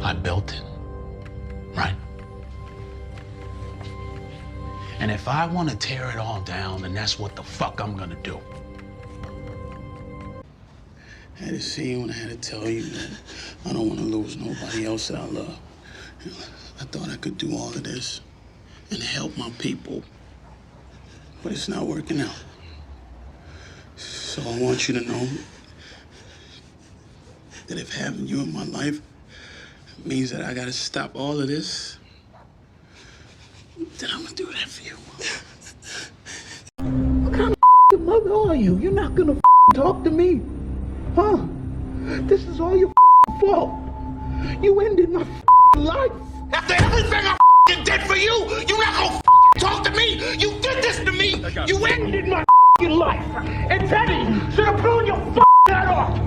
I built it, right? And if I want to tear it all down, then that's what the fuck I'm gonna do. I had to see you and I had to tell you that I don't want to lose nobody else that I love. I thought I could do all of this and help my people, but it's not working out. So I want you to know that if having you in my life means that I gotta stop all of this, then I'm gonna do that for you. What kind of mother are you? You're not gonna talk to me, huh? This is all your fault. You ended my life. After everything I did for you, you're not gonna talk to me. You did this to me. You Ended my life. And Teddy should have blown your head off.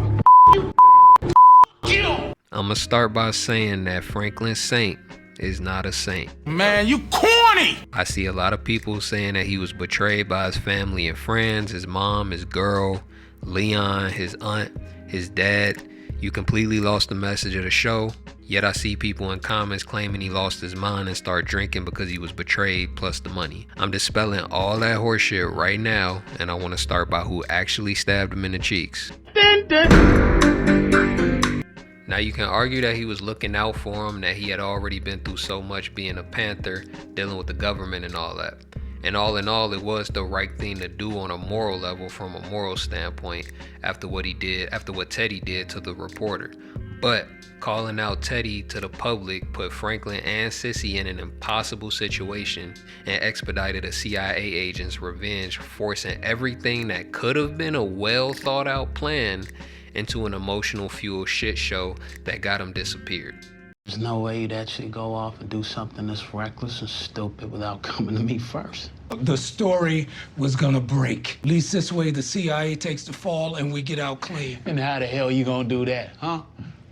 you. I'ma start by saying that Franklin Saint is not a saint. Man, you corny. I see a lot of people saying that he was betrayed by his family and friends, his mom, his girl, Leon, his aunt, his dad. You completely lost the message of the show. Yet I see people in comments claiming he lost his mind and started drinking because he was betrayed plus the money. I'm dispelling all that horseshit right now, and I want to start by who actually stabbed him in the cheeks. Now you can argue that he was looking out for him, that he had already been through so much being a Panther, dealing with the government and all that. And all in all, it was the right thing to do on a moral level from a moral standpoint after what Teddy did to the reporter. But calling out Teddy to the public put Franklin and Sissy in an impossible situation and expedited a CIA agent's revenge, forcing everything that could have been a well thought out plan into an emotional fueled shit show that got him disappeared. There's no way you'd actually go off and do something this reckless and stupid without coming to me first. The story was gonna break. At least this way the CIA takes the fall and we get out clean. And how the hell you gonna do that, huh?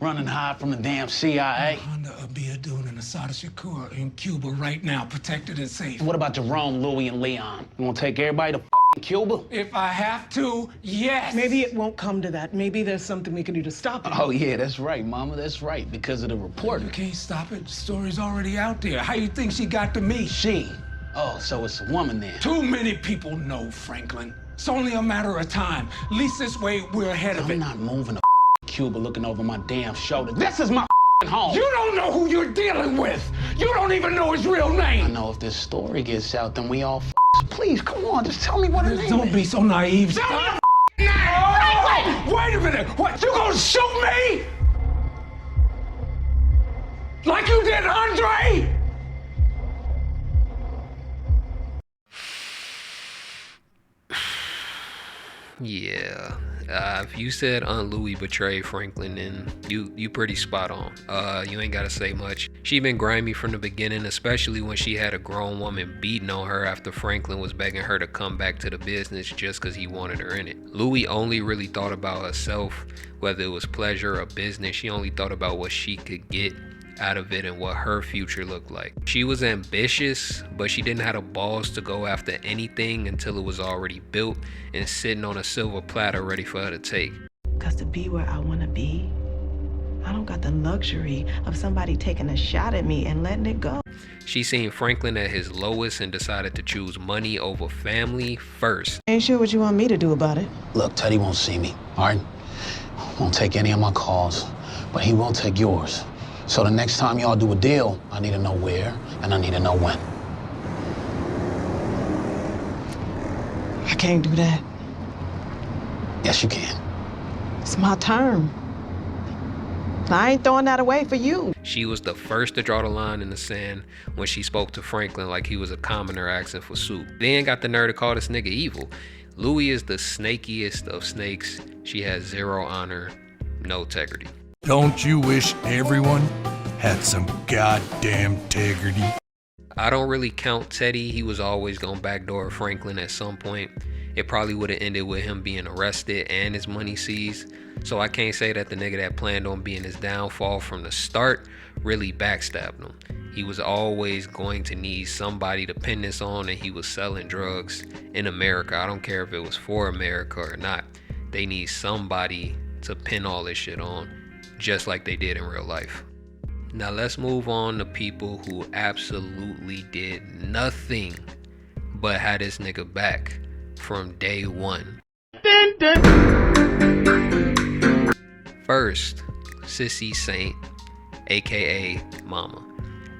Run and hide from the damn CIA? Under a beer doing an Asada Shakur in Cuba right now, protected and safe. What about Jerome, Louie, and Leon? You wanna take everybody to Cuba? If I have to, yes. Maybe it won't come to that. Maybe there's something we can do to stop it. Oh yeah, that's right, Mama, that's right, because of the reporter. You can't stop it. The story's already out there. How you think she got to me? She? Oh, so it's a woman then. Too many people know, Franklin. It's only a matter of time. At least this way we're ahead of it. I'm not moving to Cuba looking over my damn shoulder. This is my home. You don't know who you're dealing with. You don't even know his real name. I know if this story gets out, then we all please, come on, just tell me what her name is. Don't be so naive. Tell me the name! Oh, wait a minute. What, you gonna shoot me? Like you did Andre? Yeah, if you said Aunt Louie betrayed Franklin, then you pretty spot on. You ain't gotta say much. She been grimy from the beginning, especially when she had a grown woman beating on her after Franklin was begging her to come back to the business just cause he wanted her in it. Louie only really thought about herself, whether it was pleasure or business. She only thought about what she could get out of it and what her future looked like. She was ambitious, but she didn't have the balls to go after anything until it was already built and sitting on a silver platter ready for her to take. Because to be where I want to be, I don't got the luxury of somebody taking a shot at me and letting it go. She seen Franklin at his lowest and decided to choose money over family first. Ain't sure what you want me to do about it. Look, Teddy won't see me, all right? Won't take any of my calls, but he will take yours. So the next time y'all do a deal, I need to know where and I need to know when. I can't do that. Yes, you can. It's my term. I ain't throwing that away for you. She was the first to draw the line in the sand when she spoke to Franklin like he was a commoner asking for soup. Then got the nerve to call this nigga evil. Louie is the snakiest of snakes. She has zero honor, no integrity. Don't you wish everyone had some goddamn integrity? I don't really count Teddy. He was always gonna backdoor Franklin at some point. It probably would have ended with him being arrested and his money seized. So I can't say that the nigga that planned on being his downfall from the start really backstabbed him. He was always going to need somebody to pin this on, and he was selling drugs in America. I don't care if it was for America or not. They need somebody to pin all this shit on, just like they did in real life. Now let's move on to people who absolutely did nothing but had this nigga back from day one. First, Sissy Saint, aka Mama.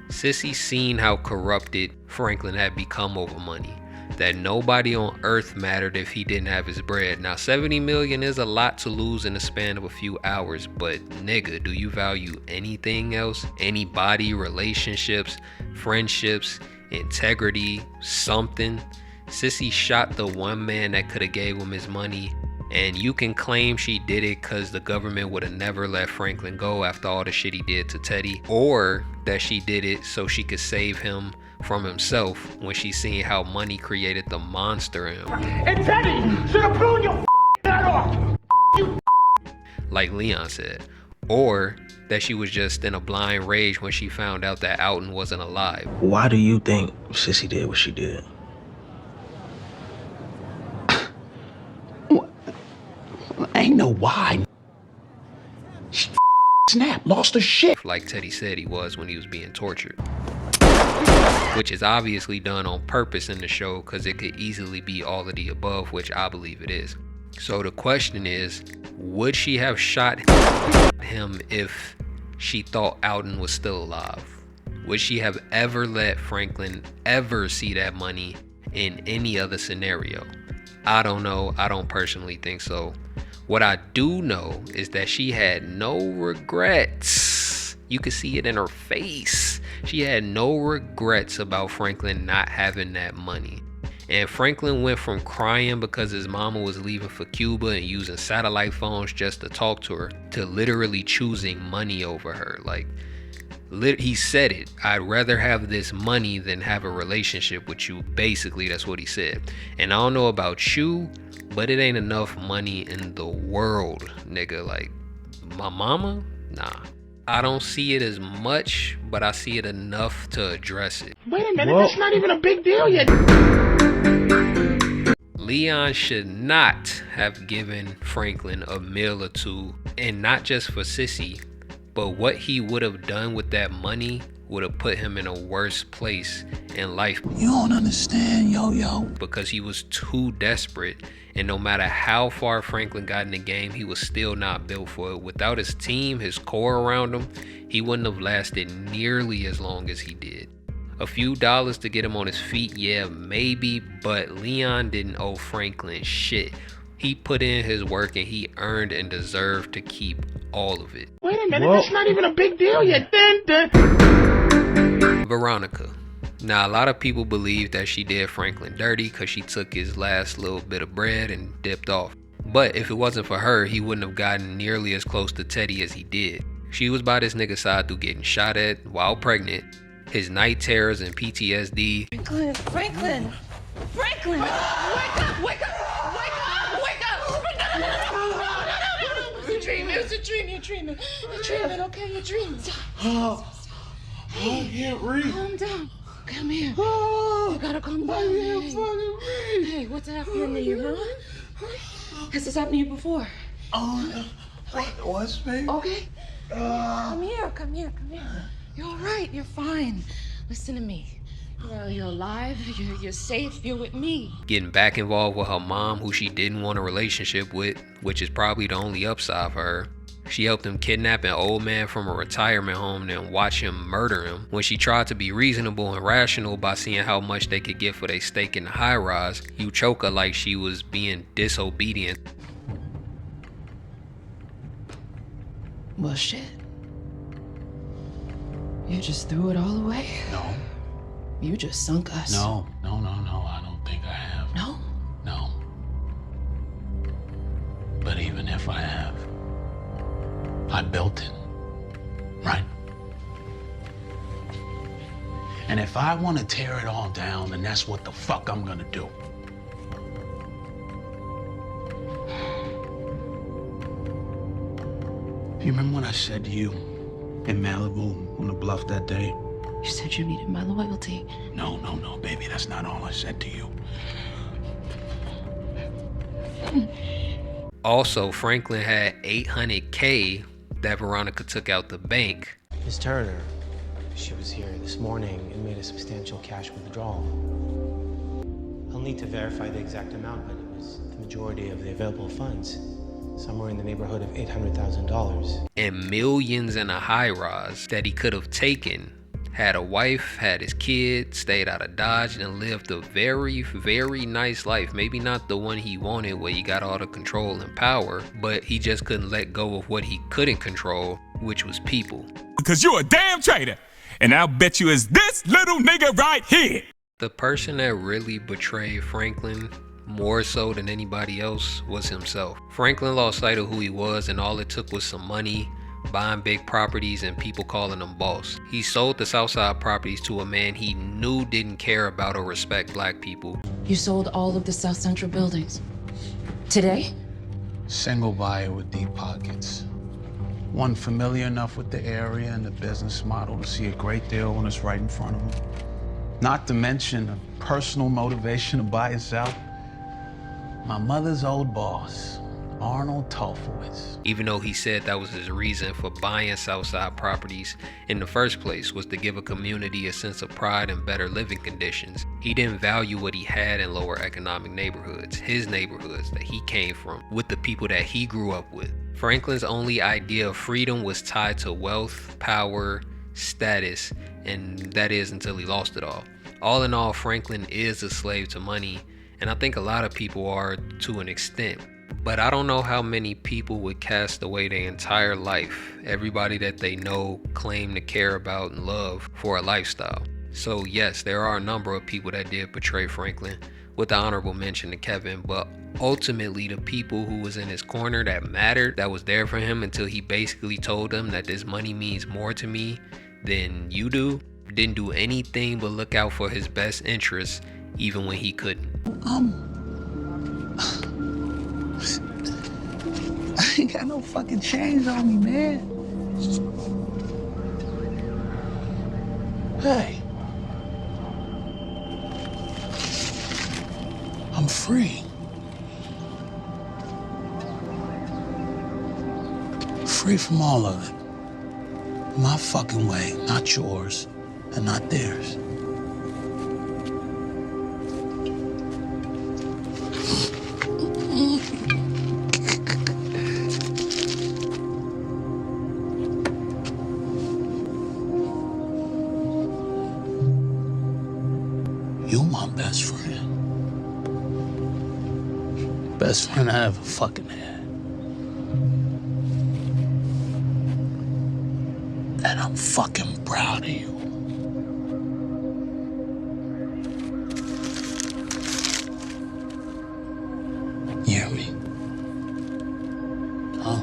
Sissy seen how corrupted Franklin had become over money, that nobody on earth mattered if he didn't have his bread. Now 70 million is a lot to lose in the span of a few hours, but nigga, do you value anything else? Anybody, relationships, friendships, integrity, something? Sissy shot the one man that could have gave him his money, and you can claim she did it because the government would have never let Franklin go after all the shit he did to Teddy, or that she did it so she could save him from himself when she seen how money created the monster in him. And Teddy should have blown your head off. Like Leon said. Or that she was just in a blind rage when she found out that Alton wasn't alive. Why do you think Sissy did what she did? Ain't no why. She snapped, lost her shit. Like Teddy said he was when he was being tortured. Which is obviously done on purpose in the show because it could easily be all of the above, which I believe it is. So the question is, would she have shot him if she thought Alton was still alive? Would she have ever let Franklin ever see that money in any other scenario? I don't know. I don't personally think so. What I do know is that she had no regrets. You could see it in her face. She had no regrets about Franklin not having that money. And Franklin went from crying because his mama was leaving for Cuba and using satellite phones just to talk to her, to literally choosing money over her. Like, he said it. I'd rather have this money than have a relationship with you. Basically, that's what he said. And I don't know about you, but it ain't enough money in the world, nigga. Like, my mama? Nah. I don't see it as much, but I see it enough to address it. Wait a minute, that's not even a big deal yet. Leon should not have given Franklin a meal or two, and not just for Sissy, but what he would have done with that money would have put him in a worse place in life. You don't understand, yo. Because he was too desperate, and no matter how far Franklin got in the game, he was still not built for it. Without his team, his core around him, he wouldn't have lasted nearly as long as he did. A few dollars to get him on his feet, yeah, maybe, but Leon didn't owe Franklin shit. He put in his work and he earned and deserved to keep all of it. Wait a minute, that's not even a big deal yet. Veronica. Now, a lot of people believe that she did Franklin dirty because she took his last little bit of bread and dipped off. But if it wasn't for her, he wouldn't have gotten nearly as close to Teddy as he did. She was by this nigga's side through getting shot at while pregnant, his night terrors and PTSD. Franklin! Wake up! It's a dream, you're dreaming, okay, you're dreaming. I can't read. Calm down. Come here. You gotta calm down. Hey, what's happening to you, huh? Has this happened to you before? What's baby? Okay. Come here. You're all right, you're fine. Listen to me. You're alive, you're safe, you're with me. Getting back involved with her mom, who she didn't want a relationship with, which is probably the only upside for her. She helped him kidnap an old man from a retirement home, then watch him murder him. When she tried to be reasonable and rational by seeing how much they could get for their stake in the high rise, you choke her like she was being disobedient. Well, shit. You just threw it all away? No. You just sunk us. No. I don't think I have. No? No. But even if I have, I built it, right? And if I want to tear it all down, then that's what the fuck I'm gonna do. You remember when I said to you in Malibu on the bluff that day? You said you needed my loyalty. No, baby, that's not all I said to you. Also, Franklin had $800K that Veronica took out the bank. Miss Turner, she was here this morning and made a substantial cash withdrawal. I'll need to verify the exact amount, but it was the majority of the available funds, somewhere in the neighborhood of $800,000. And millions in a high rise that he could have taken, had a wife, had his kid, stayed out of Dodge, and lived a very, very nice life. Maybe not the one he wanted where he got all the control and power, but he just couldn't let go of what he couldn't control, which was people. Because you're a damn traitor, and I'll bet you it's this little nigga right here. The person that really betrayed Franklin more so than anybody else was himself. Franklin lost sight of who he was, and all it took was some money, buying big properties, and people calling him boss. He sold the Southside properties to a man he knew didn't care about or respect black people. You sold all of the South Central buildings. Today? Single buyer with deep pockets. One familiar enough with the area and the business model to see a great deal when it's right in front of him. Not to mention a personal motivation to buy and sell. My mother's old boss, Arnold Tolfowitz. Even though he said that was his reason for buying Southside properties in the first place, was to give a community a sense of pride and better living conditions. He didn't value what he had in lower economic neighborhoods, his neighborhoods that he came from, with the people that he grew up with. Franklin's only idea of freedom was tied to wealth, power, status, and that is until he lost it all. All in all, Franklin is a slave to money, and I think a lot of people are to an extent. But I don't know how many people would cast away their entire life, everybody that they know, claim to care about and love, for a lifestyle. So yes, there are a number of people that did betray Franklin, with the honorable mention to Kevin, but ultimately the people who was in his corner that mattered, that was there for him until he basically told them that this money means more to me than you do, didn't do anything but look out for his best interests even when he couldn't. I ain't got no fucking chains on me, man. Hey. I'm free. Free from all of it. My fucking way, not yours, and not theirs. You're my best friend. Best friend I ever fucking had. And I'm fucking proud of you. You hear me? Huh?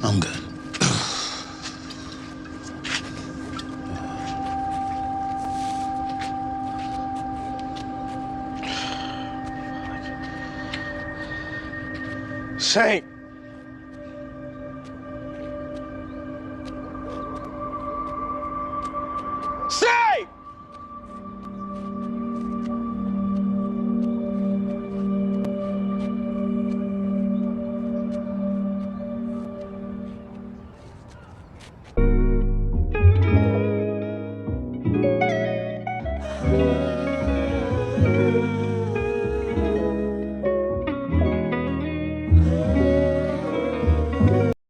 I'm good. Saint. Saint!